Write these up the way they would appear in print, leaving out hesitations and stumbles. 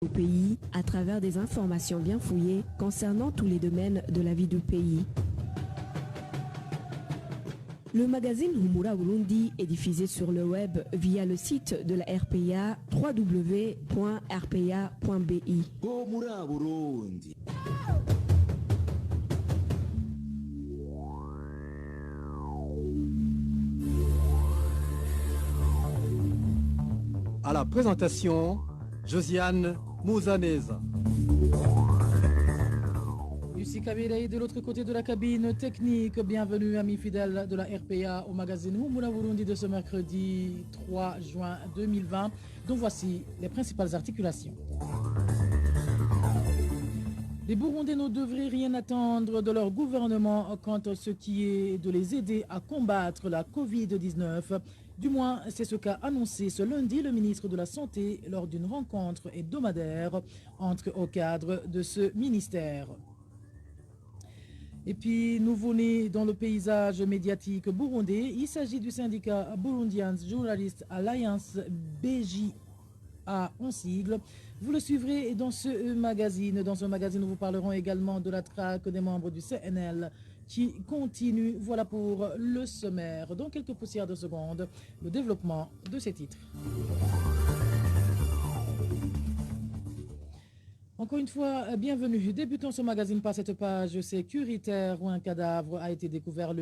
au pays à travers des informations bien fouillées concernant tous les domaines de la vie du pays. Le magazine Humura Burundi est diffusé sur le web via le site de la RPA www.rpa.bi. Humura Burundi. À la présentation, Josiane Mouzaneza. Lucie Kabila est de l'autre côté de la cabine technique. Bienvenue, amis fidèles de la RPA, au magazine Humura Burundi de ce mercredi 3 juin 2020, dont voici les principales articulations. Les Burundais ne devraient rien attendre de leur gouvernement quant à ce qui est de les aider à combattre la Covid-19. Du moins, c'est ce qu'a annoncé ce lundi le ministre de la Santé lors d'une rencontre hebdomadaire au cadre de ce ministère. Et puis, nouveau-né dans le paysage médiatique burundais, il s'agit du syndicat Burundian Journalist Alliance BJA en sigle. Vous le suivrez dans ce magazine. Dans ce magazine, nous vous parlerons également de la traque des membres du CNL qui continue. Voilà pour le sommaire. Dans quelques poussières de secondes, le développement de ces titres. Encore une fois, bienvenue. Débutons ce magazine par cette page sécuritaire où un cadavre a été découvert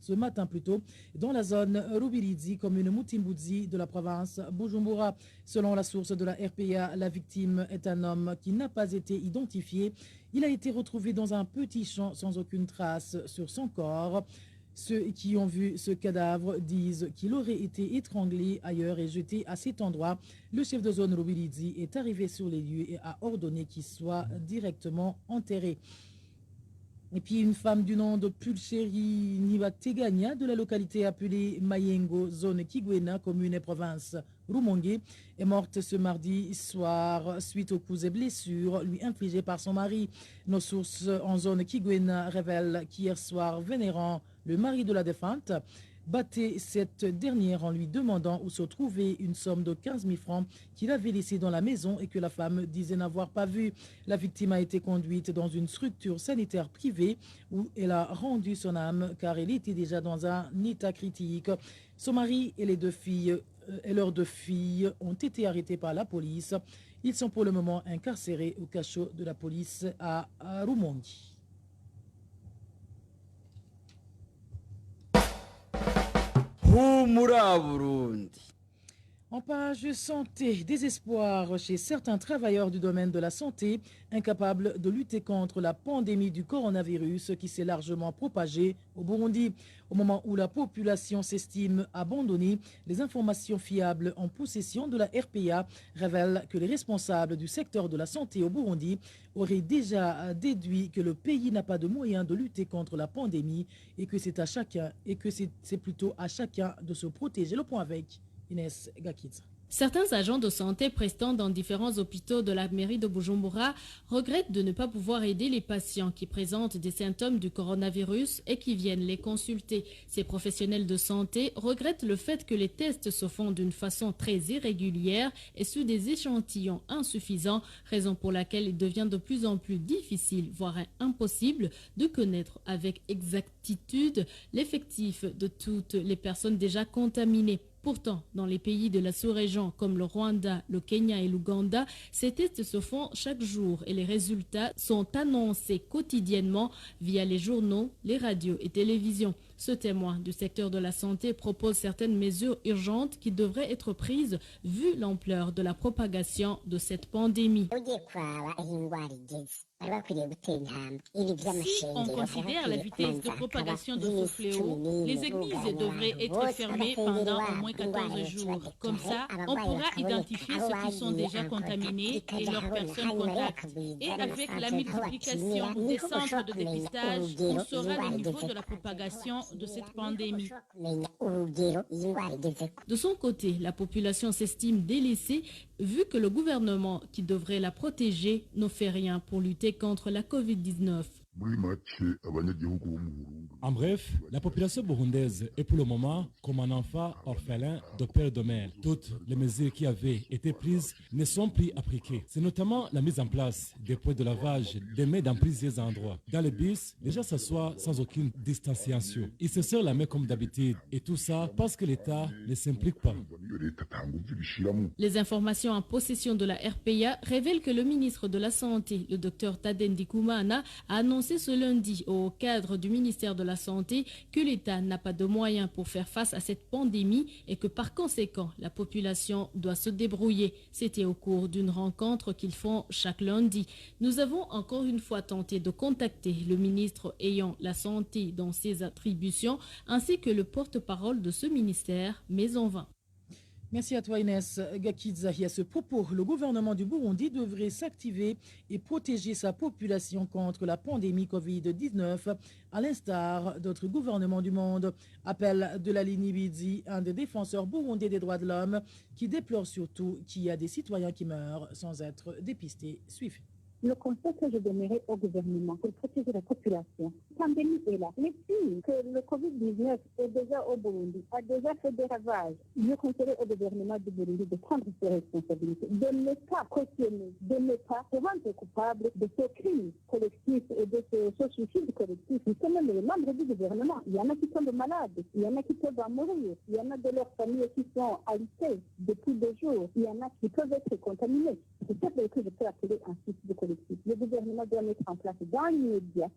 ce matin plutôt, dans la zone Rubirizi, commune Mutimbuzi de la province Bujumbura. Selon la source de la RPA, la victime est un homme qui n'a pas été identifié. Il a été retrouvé dans un petit champ sans aucune trace sur son corps. Ceux qui ont vu ce cadavre disent qu'il aurait été étranglé ailleurs et jeté à cet endroit. Le chef de zone Rubirizi est arrivé sur les lieux et a ordonné qu'il soit directement enterré. Et puis une femme du nom de Pulcheri Nibategania de la localité appelée Mayengo, zone Kigwena, commune et province Rumongue, est morte ce mardi soir suite aux coups et blessures lui infligés par son mari. Nos sources en zone Kigwena révèlent qu'hier soir, vénérant le mari de la défunte, battait cette dernière en lui demandant où se trouvait une somme de 15 000 francs qu'il avait laissée dans la maison et que la femme disait n'avoir pas vu. La victime a été conduite dans une structure sanitaire privée où elle a rendu son âme car elle était déjà dans un état critique. Son mari et leurs deux filles ont été arrêtés par la police. Ils sont pour le moment incarcérés au cachot de la police à Rumonge. Humura Burundi. En page santé, désespoir chez certains travailleurs du domaine de la santé, incapables de lutter contre la pandémie du coronavirus qui s'est largement propagée au Burundi. Au moment où la population s'estime abandonnée, les informations fiables en possession de la RPA révèlent que les responsables du secteur de la santé au Burundi auraient déjà déduit que le pays n'a pas de moyens de lutter contre la pandémie et que c'est plutôt à chacun de se protéger. Le point avec Inès Gakidza. Certains agents de santé prestant dans différents hôpitaux de la mairie de Bujumbura regrettent de ne pas pouvoir aider les patients qui présentent des symptômes du coronavirus et qui viennent les consulter. Ces professionnels de santé regrettent le fait que les tests se font d'une façon très irrégulière et sous des échantillons insuffisants, raison pour laquelle il devient de plus en plus difficile, voire impossible, de connaître avec exactitude l'effectif de toutes les personnes déjà contaminées. Pourtant, dans les pays de la sous-région comme le Rwanda, le Kenya et l'Ouganda, ces tests se font chaque jour et les résultats sont annoncés quotidiennement via les journaux, les radios et télévisions. Ce témoin du secteur de la santé propose certaines mesures urgentes qui devraient être prises vu l'ampleur de la propagation de cette pandémie. Si on considère la vitesse de propagation de ce fléau, les églises devraient être fermées pendant au moins 14 jours. Comme ça, on pourra identifier ceux qui sont déjà contaminés et leurs personnes contacts. Et avec la multiplication des centres de dépistage, on saura le niveau de la propagation de cette pandémie. De son côté, la population s'estime délaissée vu que le gouvernement qui devrait la protéger ne fait rien pour lutter contre la Covid-19. En bref, la population burundaise est pour le moment comme un enfant orphelin de père et de mère. Toutes les mesures qui avaient été prises ne sont plus appliquées. C'est notamment la mise en place des points de lavage des mains dans plusieurs endroits. Dans les bus, les gens s'assoient sans aucune distanciation. Ils se serrent la main comme d'habitude. Et tout ça parce que l'État ne s'implique pas. Les informations en possession de la RPA révèlent que le ministre de la Santé, le Dr Thaddée Ndikumana, a annoncé ce lundi au cadre du ministère de la Santé que l'État n'a pas de moyens pour faire face à cette pandémie et que par conséquent, la population doit se débrouiller. C'était au cours d'une rencontre qu'ils font chaque lundi. Nous avons encore une fois tenté de contacter le ministre ayant la santé dans ses attributions ainsi que le porte-parole de ce ministère, mais en vain. Merci à toi Inès Gakidzahi. À ce propos, le gouvernement du Burundi devrait s'activer et protéger sa population contre la pandémie Covid-19, à l'instar d'autres gouvernements du monde. Appel de la Linibidi, un des défenseurs burundais des droits de l'homme, qui déplore surtout qu'il y a des citoyens qui meurent sans être dépistés. Suivez. Le conseil que je donnerai au gouvernement pour protéger la population, la pandémie est là. Mais si que le Covid-19 est déjà au Burundi, a déjà fait des ravages, je conseillerais au gouvernement du Burundi de prendre ses responsabilités, de ne pas cautionner, de ne pas se rendre coupable de ce crime collectif et de ce suicide collectif. Nous sommes les membres du gouvernement. Il y en a qui sont malades, il y en a qui peuvent en mourir, il y en a de leurs familles qui sont alitées depuis 2 jours, il y en a qui peuvent être contaminés. C'est ça que je peux appeler un suicide collectif. Le gouvernement doit mettre en place dans l'immédiat,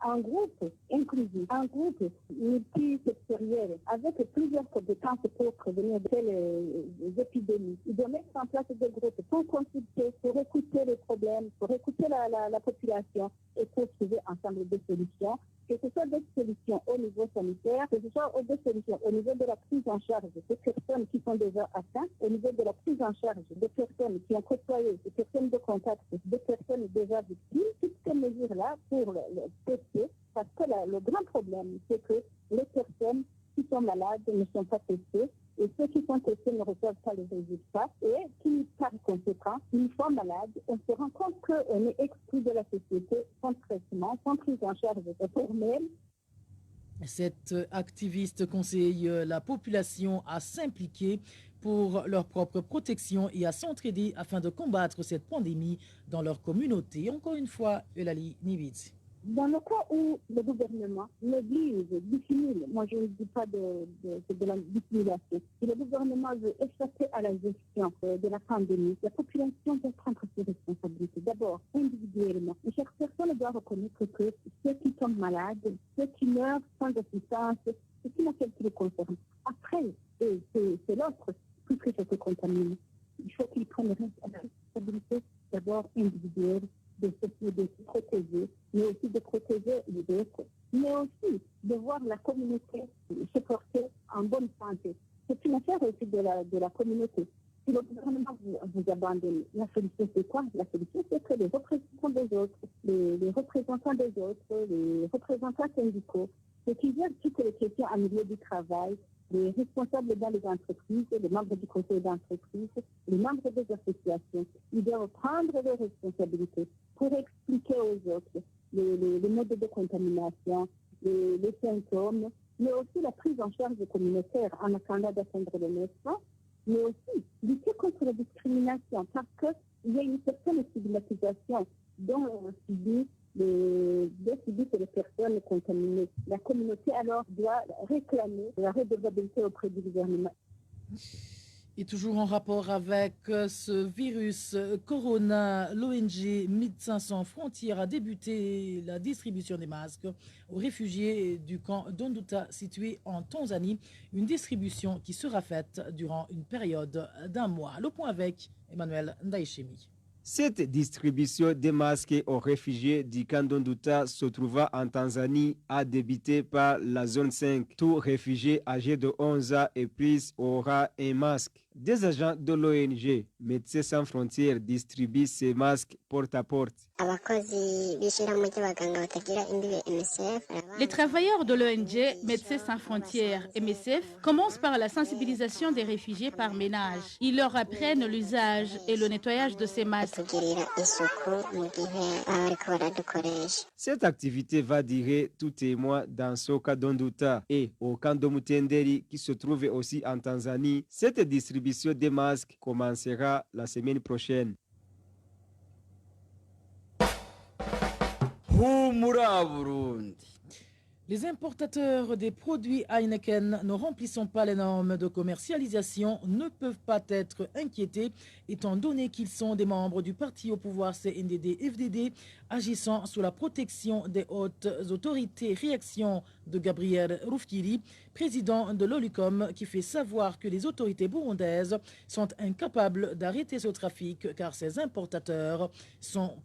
un groupe inclusif, un groupe multisectoriel avec plusieurs compétences pour prévenir les épidémies. Il doit mettre en place des groupes pour consulter, pour écouter les problèmes, pour écouter la population et pour trouver ensemble des solutions. Que ce soit des solutions au niveau sanitaire, que ce soit des solutions au niveau de la prise en charge des personnes qui sont déjà atteintes, au niveau de la prise en charge des personnes qui ont côtoyé, des personnes de contact, des personnes déjà victimes, toutes ces mesures-là pour le tester, parce que le grand problème, c'est que les personnes qui sont malades ne sont pas testées, et ceux qui sont testés ne reçoivent pas les résultats, et qui, par conséquent, une fois malade, on se rend compte qu'on est exclu de la société sans traitement, sans prise en charge formelle. Cette activiste conseille la population à s'impliquer pour leur propre protection et à s'entraider afin de combattre cette pandémie dans leur communauté. Encore une fois, Eulalie Nibidzi. Dans le cas où le gouvernement néglige, dissimule, moi je ne dis pas de la dissimulation, si le gouvernement veut échapper à la gestion de la pandémie, la population doit prendre ses responsabilités. D'abord, individuellement. Chaque personne doit reconnaître que ceux qui tombent malades, ceux qui meurent sans assistance, c'est une affaire qui les concerne. Après, c'est l'autre qui peut se contaminer. Il faut qu'ils prennent la responsabilité d'abord individuelle, de se protéger, mais aussi de protéger les autres, mais aussi de voir la communauté se porter en bonne santé. C'est une affaire aussi de la communauté. Si le gouvernement vous abandonne, la solution c'est quoi? La solution c'est que les représentants des autres, les représentants des autres, les représentants syndicaux, ceux qui gèrent toutes les questions en milieu du travail, les responsables dans les entreprises, les membres du conseil d'entreprise, les membres des associations, ils doivent prendre leurs responsabilités pour expliquer aux autres les modes de contamination, les symptômes, mais aussi la prise en charge communautaire en attendant d'atteindre le médecin, mais aussi lutter contre la discrimination parce qu'il y a une certaine stigmatisation dont on subit les personnes contaminées. La communauté alors doit réclamer la redevabilité auprès du gouvernement. Et toujours en rapport avec ce virus Corona, l'ONG Médecins sans frontières a débuté la distribution des masques aux réfugiés du camp d'Onduta situé en Tanzanie. Une distribution qui sera faite durant une période d'1 mois. Le point avec Emmanuel Ndaïchemi. Cette distribution des masques aux réfugiés du camp d'Onduta se trouvant en Tanzanie a débuté par la zone 5. Tout réfugié âgé de 11 ans et plus aura un masque. Des agents de l'ONG Médecins sans frontières distribuent ces masques porte à porte. Les travailleurs de l'ONG Médecins sans frontières MSF commencent par la sensibilisation des réfugiés par ménage. Ils leur apprennent l'usage et le nettoyage de ces masques. Cette activité va durer tout et mois dans Soka Donduta et au camp de Mutenderi qui se trouve aussi en Tanzanie. Cette distribution des masques commencera la semaine prochaine. Humura Burundi. Les importateurs des produits Heineken ne remplissant pas les normes de commercialisation ne peuvent pas être inquiétés étant donné qu'ils sont des membres du parti au pouvoir CNDD-FDD agissant sous la protection des hautes autorités. Réaction de Gabriel Rufkiri, président de l'OLUCOM, qui fait savoir que les autorités burundaises sont incapables d'arrêter ce trafic car ces importateurs sont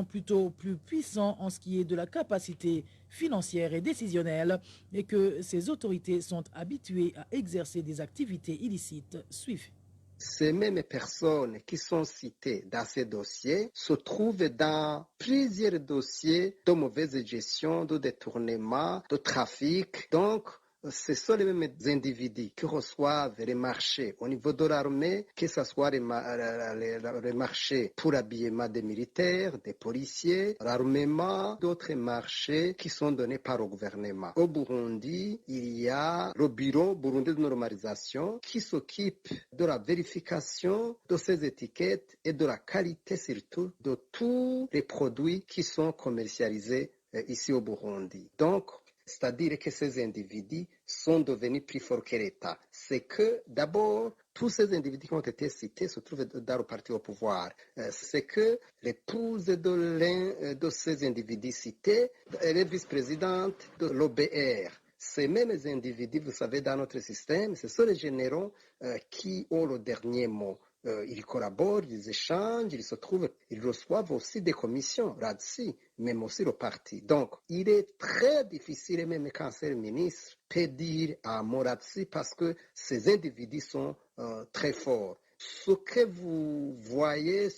plutôt plus puissants en ce qui est de la capacité financière et décisionnelle et que ces autorités sont habituées à exercer des activités illicites. Suivez. Ces mêmes personnes qui sont citées dans ces dossiers se trouvent dans plusieurs dossiers de mauvaise gestion, de détournement, de trafic. Donc, ce sont les mêmes individus qui reçoivent les marchés au niveau de l'armée, que ce soit les marchés pour l'habillement des militaires, des policiers, l'armement, d'autres marchés qui sont donnés par le gouvernement. Au Burundi, il y a le bureau burundais de normalisation qui s'occupe de la vérification de ces étiquettes et de la qualité surtout de tous les produits qui sont commercialisés ici au Burundi. Donc, c'est-à-dire que ces individus sont devenus plus forts que l'État. C'est que, d'abord, tous ces individus qui ont été cités se trouvent dans le parti au pouvoir. C'est que l'épouse de l'un de ces individus cités, elle est vice-présidente de l'OBR. Ces mêmes individus, vous savez, dans notre système, ce sont les généraux qui ont le dernier mot. Ils collaborent, ils échangent, ils reçoivent aussi des commissions là-dessus, même aussi le parti. Donc, il est très difficile, même quand c'est le ministre, peut dire un mot là-dessus parce que ces individus sont très forts. Ce que vous voyez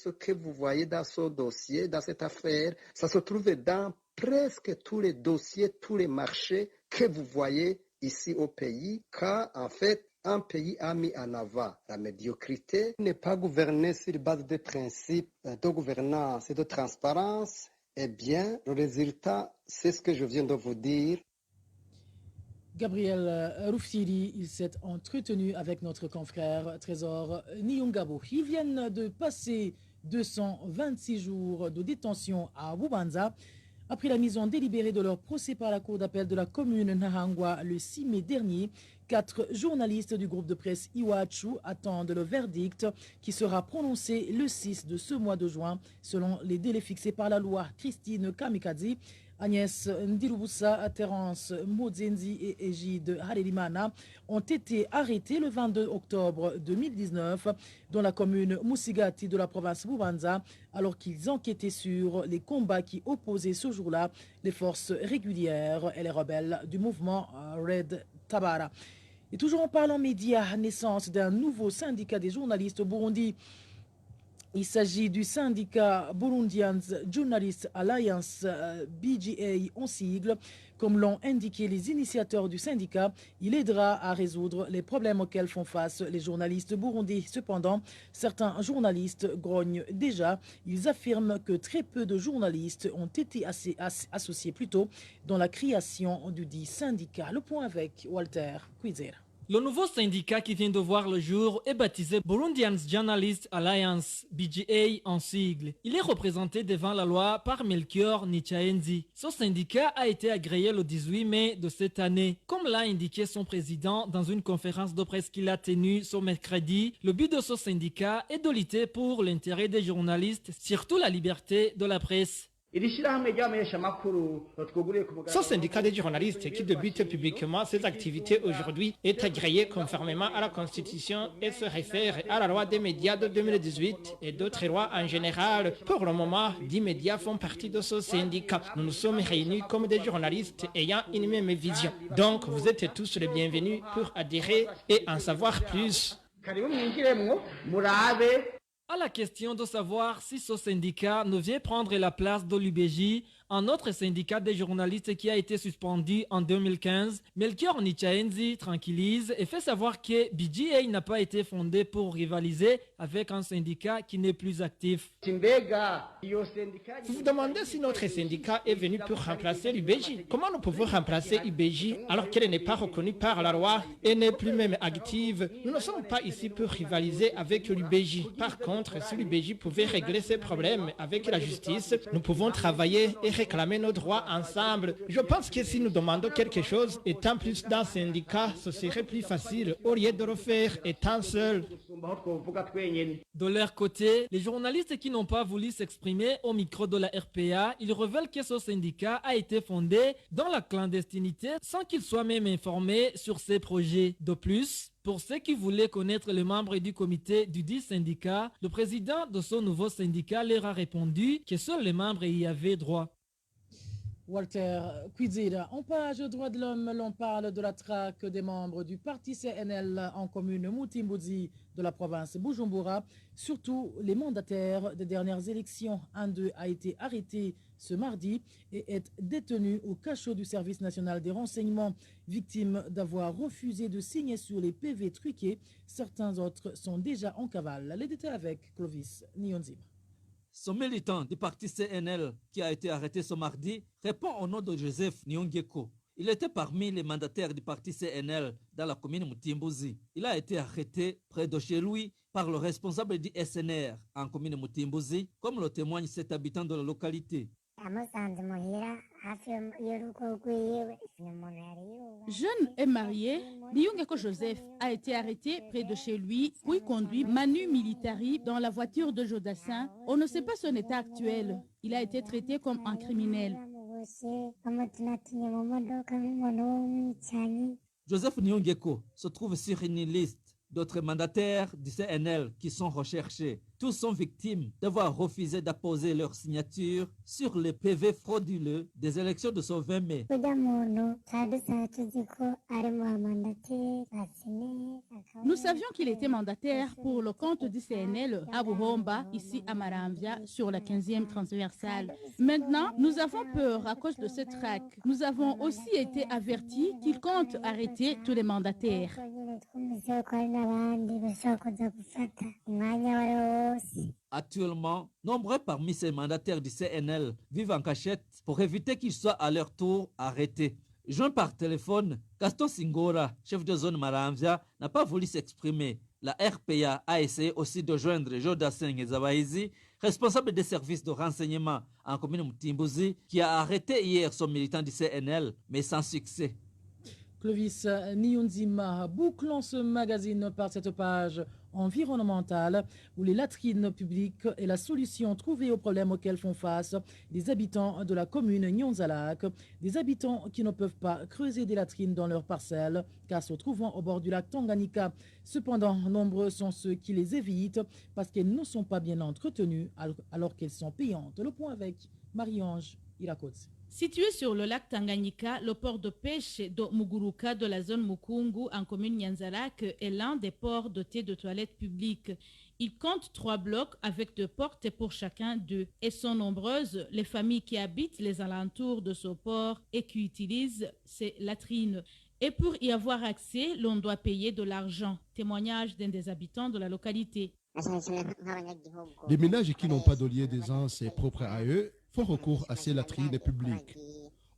dans ce dossier, dans cette affaire, ça se trouve dans presque tous les dossiers, tous les marchés que vous voyez ici au pays, car en fait, un pays a mis en avant la médiocrité, n'est pas gouverné sur base de principes de gouvernance et de transparence. Eh bien, le résultat, c'est ce que je viens de vous dire. Gabriel Rufkiri, il s'est entretenu avec notre confrère Trésor Niyongabo. Ils viennent de passer 226 jours de détention à Bubanza après la mise en délibéré de leur procès par la cour d'appel de la commune Nahangwa le 6 mai dernier. 4 journalistes du groupe de presse Iwachu attendent le verdict qui sera prononcé le 6 de ce mois de juin selon les délais fixés par la loi. Christine Kamikazi, Agnès Ndirubusa, Terence Modzenzi et Egide Harelimana ont été arrêtés le 22 octobre 2019 dans la commune Musigati de la province Bubanza alors qu'ils enquêtaient sur les combats qui opposaient ce jour-là les forces régulières et les rebelles du mouvement Red Tabara. Et toujours en parlant médias, naissance d'un nouveau syndicat des journalistes au Burundi. Il s'agit du syndicat Burundian Journalist Alliance, BJA en sigle. Comme l'ont indiqué les initiateurs du syndicat, il aidera à résoudre les problèmes auxquels font face les journalistes burundais. Cependant, certains journalistes grognent déjà. Ils affirment que très peu de journalistes ont été associés plus tôt dans la création du dit syndicat. Le point avec Walter Kwizera. Le nouveau syndicat qui vient de voir le jour est baptisé Burundian Journalist Alliance, BJA en sigle. Il est représenté devant la loi par Melchior Nichaenzi. Ce syndicat a été agréé le 18 mai de cette année. Comme l'a indiqué son président dans une conférence de presse qu'il a tenue ce mercredi, le but de ce syndicat est de lutter pour l'intérêt des journalistes, surtout la liberté de la presse. Ce syndicat des journalistes qui débute publiquement ses activités aujourd'hui est agréé conformément à la Constitution et se réfère à la loi des médias de 2018 et d'autres lois en général. Pour le moment, 10 médias font partie de ce syndicat. Nous nous sommes réunis comme des journalistes ayant une même vision. Donc, vous êtes tous les bienvenus pour adhérer et en savoir plus. À la question de savoir si ce syndicat ne vient prendre la place de l'UBJ, un autre syndicat des journalistes qui a été suspendu en 2015, Melchior Nichaenzi tranquillise et fait savoir que BGA n'a pas été fondé pour rivaliser avec un syndicat qui n'est plus actif. Vous vous demandez si notre syndicat est venu pour remplacer l'UBJ. Comment nous pouvons remplacer l'UBJ alors qu'elle n'est pas reconnue par la loi et n'est plus même active? Nous ne sommes pas ici pour rivaliser avec l'UBJ. Par contre, si l'UBJ pouvait régler ses problèmes avec la justice, nous pouvons travailler et réclamer nos droits ensemble. Je pense que si nous demandons quelque chose, étant plus d'un syndicat, ce serait plus facile au lieu de le faire étant seul. De leur côté, les journalistes qui n'ont pas voulu s'exprimer au micro de la RPA, ils révèlent que ce syndicat a été fondé dans la clandestinité sans qu'ils soient même informés sur ses projets. De plus, pour ceux qui voulaient connaître les membres du comité du dit syndicat, le président de ce nouveau syndicat leur a répondu que seuls les membres y avaient droit. Walter Quizira, en page droits de l'homme, l'on parle de la traque des membres du parti CNL en commune Moutimboudi de la province Bujumbura, surtout les mandataires des dernières élections. Un d'eux a été arrêté ce mardi et est détenu au cachot du service national des renseignements, victime d'avoir refusé de signer sur les PV truqués. Certains autres sont déjà en cavale. Les détails avec Clovis Nyonzima. Ce militant du parti CNL qui a été arrêté ce mardi répond au nom de Joseph Nyongeko. Il était parmi les mandataires du parti CNL dans la commune Mutimbuzi. Il a été arrêté près de chez lui par le responsable du SNR en commune Mutimbuzi, comme le témoigne cet habitant de la localité. Jeune et marié, Nyongeko Joseph a été arrêté près de chez lui où il conduit Manu Militari dans la voiture de Jodassin. On ne sait pas son état actuel. Il a été traité comme un criminel. Joseph Nyongeko se trouve sur une liste d'autres mandataires du CNL qui sont recherchés. Tous sont victimes d'avoir refusé d'apposer leur signature sur les PV frauduleux des élections de ce 20 mai. Nous savions qu'il était mandataire pour le compte du CNL à Buhomba, ici à Maramvia, sur la 15e transversale. Maintenant, nous avons peur à cause de ce traque. Nous avons aussi été avertis qu'il compte arrêter tous les mandataires. Actuellement, nombreux parmi ces mandataires du CNL vivent en cachette pour éviter qu'ils soient à leur tour arrêtés. Joint par téléphone, Gaston Singora, chef de zone Maramvia, n'a pas voulu s'exprimer. La RPA a essayé aussi de joindre Jodassin Zabahizi, responsable des services de renseignement en commune Mutimbuzi, qui a arrêté hier son militant du CNL, mais sans succès. Clovis Nyonzima, bouclons ce magazine par cette page environnementale où les latrines publiques est la solution trouvée aux problèmes auxquels font face les habitants de la commune Nyonzalak, des habitants qui ne peuvent pas creuser des latrines dans leurs parcelles car se trouvant au bord du lac Tanganyika. Cependant, nombreux sont ceux qui les évitent parce qu'elles ne sont pas bien entretenues alors qu'elles sont payantes. Le point avec Marie-Ange Irakotsi. Situé sur le lac Tanganyika, le port de pêche de Muguruka de la zone Mukungu en commune Nyanzarak est l'un des ports dotés de toilettes publiques. Il compte 3 blocs avec 2 portes pour chacun d'eux et sont nombreuses les familles qui habitent les alentours de ce port et qui utilisent ces latrines. Et pour y avoir accès, l'on doit payer de l'argent. Témoignage d'un des habitants de la localité. Les ménages qui n'ont pas de lieu d'aisance propre à eux font recours à ces latrines publiques.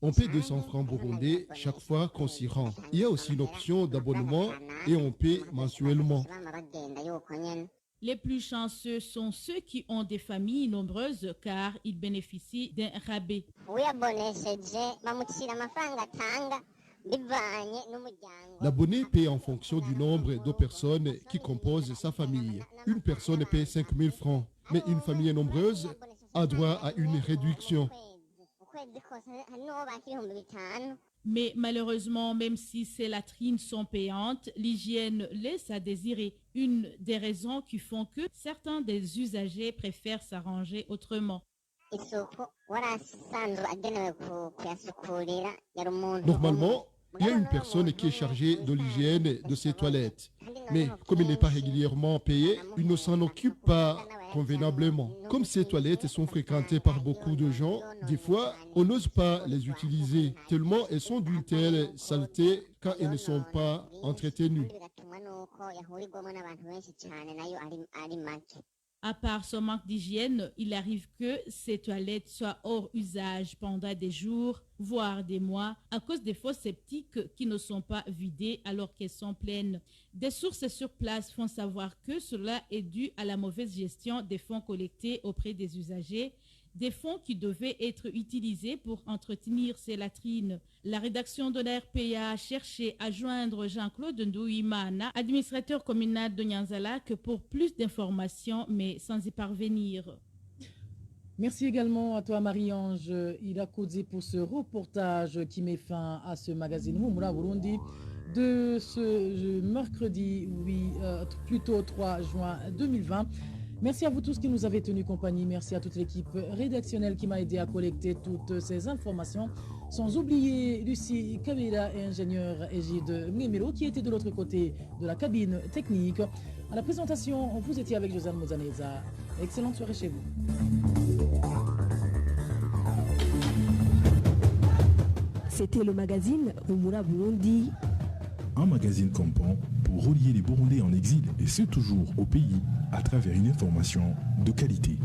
On paie 200 francs burundais chaque fois qu'on s'y rend. Il y a aussi une option d'abonnement et on paie mensuellement. Les plus chanceux sont ceux qui ont des familles nombreuses car ils bénéficient d'un rabais. L'abonné paie en fonction du nombre de personnes qui composent sa famille. Une personne paie 5 000 francs, mais une famille nombreuse a droit à une réduction. Mais malheureusement, même si ces latrines sont payantes, l'hygiène laisse à désirer. Une des raisons qui font que certains des usagers préfèrent s'arranger autrement. Normalement, Il y a une personne qui est chargée de l'hygiène de ces toilettes. Mais comme il n'est pas régulièrement payé, il ne s'en occupe pas convenablement. Comme ces toilettes sont fréquentées par beaucoup de gens, des fois, on n'ose pas les utiliser, tellement elles sont d'une telle saleté quand elles ne sont pas entretenues. À part son manque d'hygiène, il arrive que ces toilettes soient hors usage pendant des jours, voire des mois, à cause des fosses septiques qui ne sont pas vidées alors qu'elles sont pleines. Des sources sur place font savoir que cela est dû à la mauvaise gestion des fonds collectés auprès des usagers, des fonds qui devaient être utilisés pour entretenir ces latrines. La rédaction de la RPA a cherché à joindre Jean-Claude Ndouimana, administrateur communal de Nyanzalak, pour plus d'informations, mais sans y parvenir. Merci également à toi Marie-Ange Irakoudzi pour ce reportage qui met fin à ce magazine Humura Burundi de ce mercredi, plutôt 3 juin 2020. Merci à vous tous qui nous avez tenu compagnie. Merci à toute l'équipe rédactionnelle qui m'a aidé à collecter toutes ces informations. Sans oublier Lucie Kabila et ingénieur Égide Mnemiro qui était de l'autre côté de la cabine technique. À la présentation, vous étiez avec Josiane Mozaneza. Excellente soirée chez vous. C'était le magazine Humura Burundi. Un magazine campant pour relier les Burundais en exil et ceux toujours au pays à travers une information de qualité.